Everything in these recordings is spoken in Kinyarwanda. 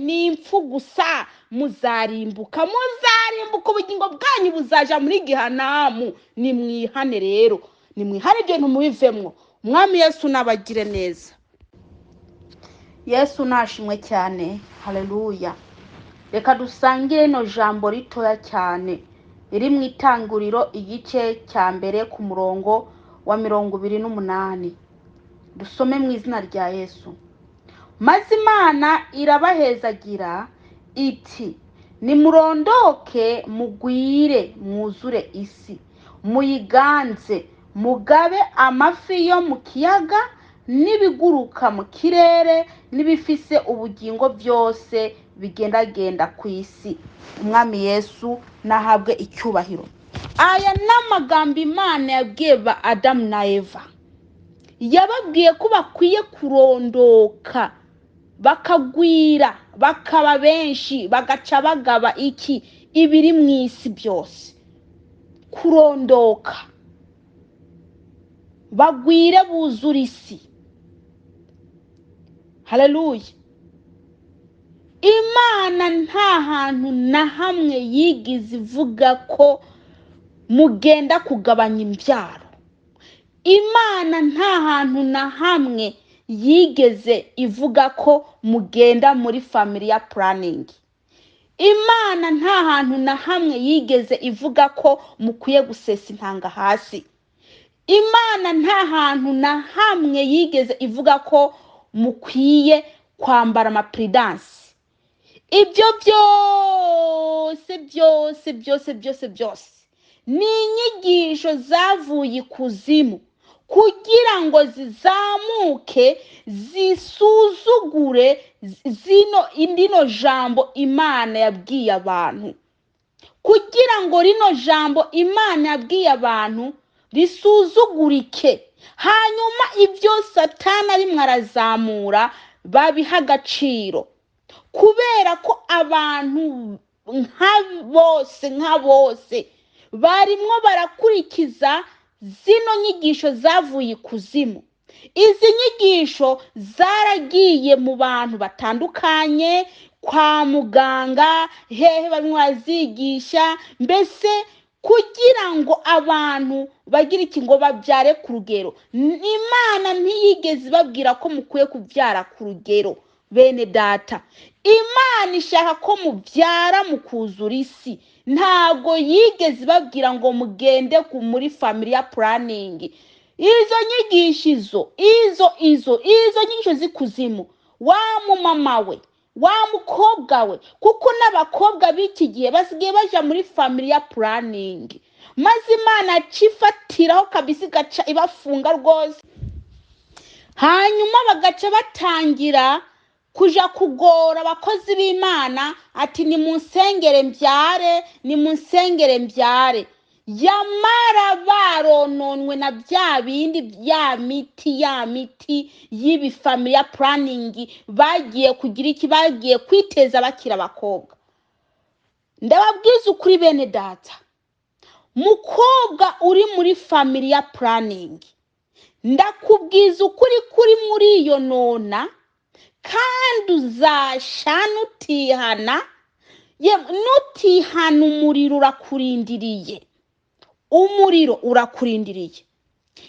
ni impfu gusa. Muzarimbuka ubugingo bwanyu buzaja muri Gehonomu. Nimwihane rero, nimwihane ibyo ntumubivemwo. Umwami Yesu nabagire neza. Yesu nashimwe cyane. Haleluya. Reka dusangire no jambo ritoya cyane iri mu Itanguriro igice cya mbere ku murongo wa 28. Dusome mu izina rya Yesu. Maze Imana irabahezagira iti, nimurondoke mugwire mwuzure isi, muyiganze, mugabe amafi yo mu kiyaga n'ibiguruka mu kirere n'ibifise ubugingo byose bigendagenda ku isi. Umwami Yesu nahabwe icyubahiro. Aya n'amagambo Imana yabwiye ba Adamu na Eva. Yababwiye ko bakwiye kurondoka, bakagwira, bakaba benshi, bagaca bagaba ibiri mu isi byose. Kurondoka, bagwire buzura isi. Haleluya. Imana nta hantu na hamwe yigize ivuga ko mugenda kugabanya imbyaro. Imana nta hantu na hamwe yigeze ivuga ko mugenda muri family planning. Imana nta hantu na hamwe yigeze ivuga ko mukwiye gusesa intanga hasi. Imana nta hantu na hamwe yigeze ivuga ko mukwiye kwambara amapuridansi. Ibyo byose ni inyigisho zavuye ikuzimu kugira ngo zizamuke zisuzugure indino jambo Imana yabwiye abantu, kugira ngo rino jambo Imana yabwiye abantu risuzugurike, hanyuma ibyo Satani arimwe arazamura babiha agaciro, kubera ko abantu nka bose barimwo barakurikiza zino nyigisho zavuye ikuzimu. Izi nyigisho zaragiye mu bantu batandukanye, kwa muganga, hehe bamwe bazigisha, mbese kugira ngo abantu bagire ngo babyare ku rugero. Imana ntiyigeze ibabwira ko mukwiye kubyara ku rugero. Bene data, Imana ishaka ko mubyara mukuzura isi. Ntago yigeze ibabwira ngo mugende muri family planning. Izo nyigisho nyigisho zikuzimu, wa mama we, wa mukobwa we, kuko n'abakobwa b'iki gihe basigaye baja muri family planning. Maze Imana cifatiraho kabisi gaca ibafunga rwose, hanyuma bagaca batangira kuja kugora abakozi b'Imana ati ni munsengere mbyare. Yamara barononwe na bya bindi ya miti y'ibi family planning bagiye kugira bagiye kwiteza bakira abakobwa. Ndababwiza ukuri bene data, mukobwa uri muri family planning, ndakubwiza ukuri kuri muri iyo nona, kandi uzasha nutihana. Nutihana umuriro urakurindiriye.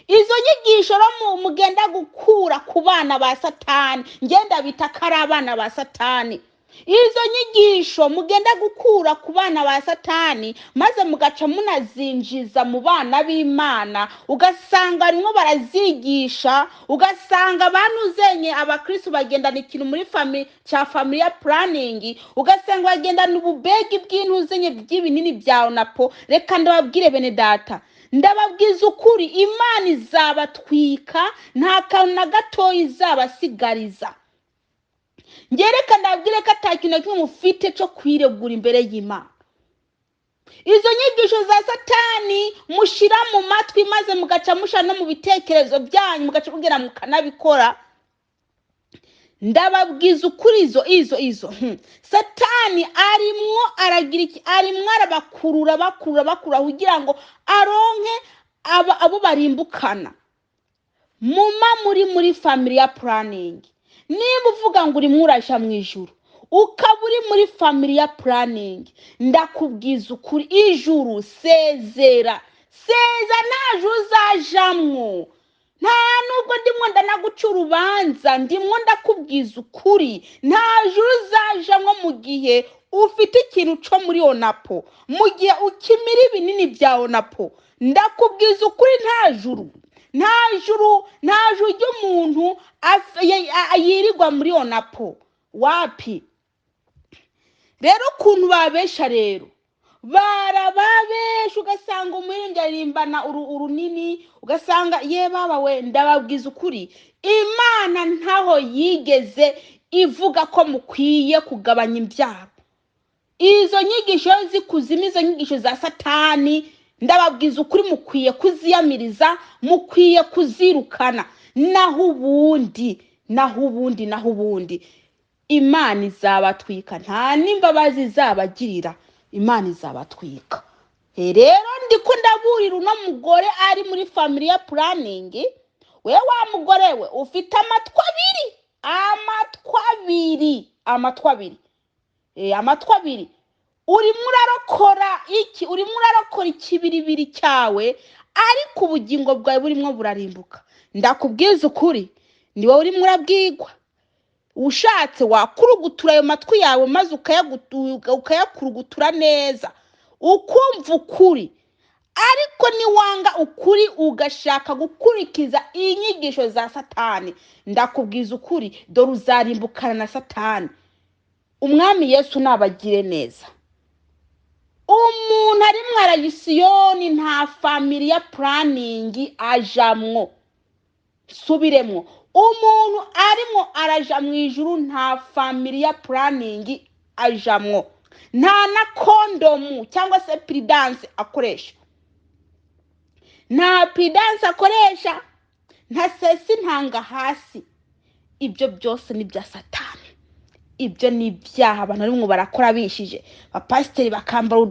Izo nyigisho mugenda gukura ku bana ba Satani, ngenda bita kari abana ba Satani. Izo nyigisho mugenda gukura ku bana ba Satani, maze mugaca munazinjiza mu bana b'Imana, ugasanga arimo barazigisha, ugasanga banuzenye abakristo bagendana ikintu muri family planning, ugasanga bagendana ububegi bw'intuzenye by'ibinini byawe napo. Reka ndababwire bene data, ndababwiza ukuri, Imana izabatwika, nta kantu na gato izabasigariza. Ngereka ndabwire ko atakintu kimwe mufite cyo kwiregura imbere y'Imana. Izo nyigisho za Satani mushira mu matwi, maze mugaca musha no mu bitekerezo byanyu, mugaca kugira mukanabikora. Ndababwiza ukuri izo Satani arimwo aragira iki? Arimwo arabakurura kugira ngo aronke abo barimbukana. Muri family planning, niba uvuga ngo uri mwurasha mu ijuru, ukaba uri muri family planning, ndakubwiza ukuri ijuru sezera naje uzajamwo, nta nubwo ndimo ndanaguca urubanza, ndimo ndakubwiza ukuri ntaje uzajamwo mu gihe ufite ikintu cyo muri onapo, mu gihe ukimira ibinini bya onapo. Ndakubwiza ukuri nta juru ry'umuntu yirirwa muri onapo wapi. Rero ukuntu babesha rero barababesha, ugasanga umurenge arimbana urunini, ugasanga ye baba we. Ndababwiza ukuri Imana ntaho yigeze ivuga ko mukwiye kugabanya imbyaro. Izo nyigisho zikuzima, izo nyigisho za Satani, ndababwiza ukuri mukwiye kuziyamiriza, mukwiye kuzirukana. Naho ubundi Imana izabatwika, nta n'imbabazi zabagirira, Imana izabatwika. Rero ndiko ndaburira uno mugore ari muri family planning, we wa mugore we ufite amatwi abiri, urimo urarokora iki? Urimo urarokora ikibiribiri cyawe, ariko ubugingo bwawe burimo burarimbuka. Ndakubwiza ukuri ni wowe urimo urabwigwa. Ushatse wakurugutura ayo matwi yawe maze ukayakurugutura neza ukumva ukuri, ariko niwanga ukuri ugashaka gukurikiza inyigisho za Satani, ndakubwiza ukuri dore uzarimbukana na Satani. Umwami Yesu nabagire neza. Umuntu ari mwarayisiyoni nta family planning ajamwo. Subiremwo, umuntu arimo araja mu ijuru nta family planning ajamwo, nta na kondomu cyangwa se prudence akoresha, nta prudence akoresha, nta sesi ntanga hasi. Ibyo byose ni bya Satani, ibyo ni ibyaha abantu barimo barakora bishije. Abapasiteri bakambara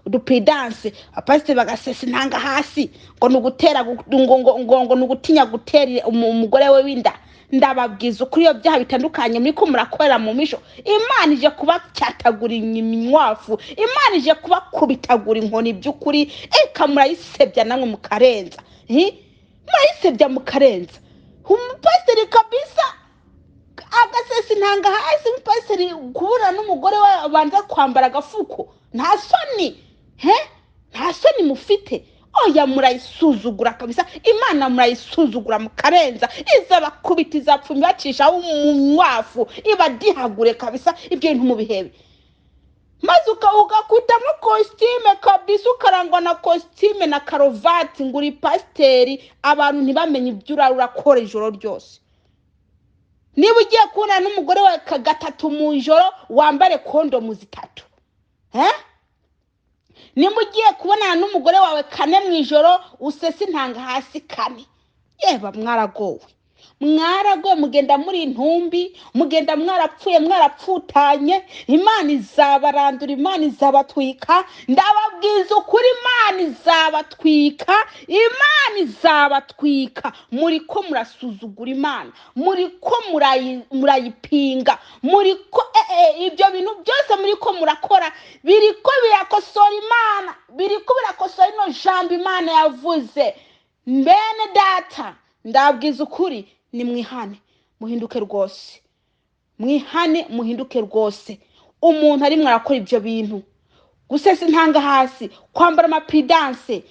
udupedance, abapasiteri bagasesa intanga hasi ngo nugutera ngo nugutinya gutera umugore we winda. Ndababwiza ukuri iyo byaha bitandukanye muri ko murakorera mu misho. Imana ije kuba cyatagura iminywafu, Imana ije kuba kubitagura inkoni by'ukuri, eka murayisebya namwe mukarenza. Murayisebya mukarenza. Umupasiteri kabisa agasesa intanga hasi, umupasiteri kubura n'umugore we abanza kwambara agafuko. Nta soni mufite. Oya murayisuzugura kabisa, Imana murayisuzugura mukarenza. Izabakubita izapfumye bacisha umunywafu, ibadihagure kabisa ibyo bintu mubihebe. Maze ukakutamo costume kabisa, ukarangwa na costume na karovati nguri pasteri, abantu ntibamenye ibyo urakora ijoro ryose. Niba ugiye kubona n'umugore wa gatatu mu ijoro wambare kondomu 3. Niba ugiye kubona n'umugore wawe 4 mu ijoro usese intanga hasi 4. Yeba mwaragowe mugenda muri intumbi, mugenda mwarapfuye mwarapfutanye. Imana izabarandura, Imana izabatwika. Ndababwiza ukuri Imana izabatwika. Muriko murasuzugura Imana, muriko murayipinga, muriko ibyo bintu byose muriko murakora biriko birakosora Imana, biriko birakosora ino jambo Imana yavuze. Mbene data ndabwiza ukuri ni mwihane muhinduke rwose. Umuntu ari mwarakora ibyo bintu, gusesa intanga hasi, kwambara amapidance,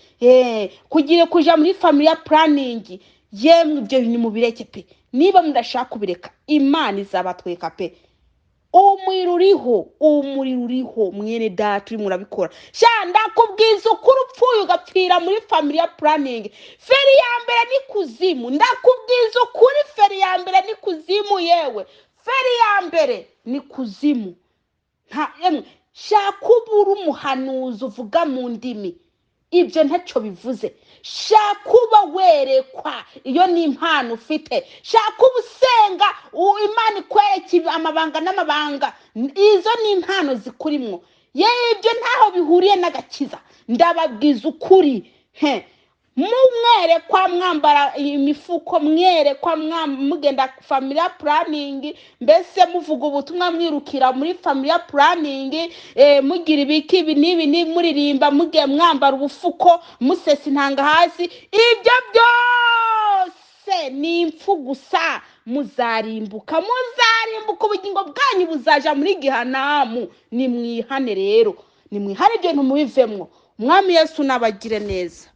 kuja muri family planning, yemwe ibyo bintu mubireke pe. Niba mudashaka kubireka Imana izabatweka pe. Umuriro uriho mwene data uri murabikora. Ndakubwiza ukuri upfuye ugapfira muri family planning, feri ya mbere ni kuzimu. Ndakubwiza ukuri feri ya mbere ni kuzimu. Yewe feri ya mbere ni kuzimu. Shakubura umuhanuzi uvuga mu ndimi, ibyo ntacyo bivuze. Shakuba werekwa, iyo ni impano ufite. Shakuba usenga Imana ikwereka amabanga n'amabanga, izo ni impano zikurimwo. Ibyo ntaho bihuriye n'agakiza. Ndababwiza ukuri mumwerekwa mwambara imifuko, mwerekwa mugenda family planning, mbese muvuga ubutumwa mwirukira muri family planning, mugira ibiki ibi nibi muririmba, mugiye mwambara ubufuko, musesa intanga hasi, ibyo byose ni impfu gusa. Muzarimbuka, ubugingo bwanyu buzaja muri Gehonomu. Nimwihane rero, nimwihane ibyo ntumubivemwo. Umwami Yesu nabagire neza.